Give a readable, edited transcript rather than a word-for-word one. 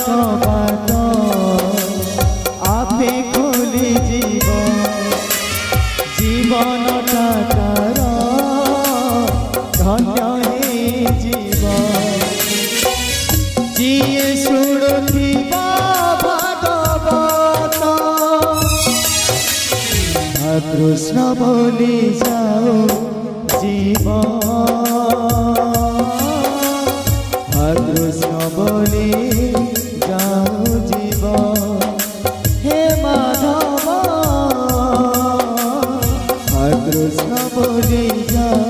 কবাট আপে খুলি জীবনটা তার ধন্য হে জীবন যিয়ে শুড়ুথিবা ভাগবত কৃষ্ণ বলি যাও জীবন কৃষ্ণ বলি যাও জীবন হে মাধব কৃষ্ণ বলি যাও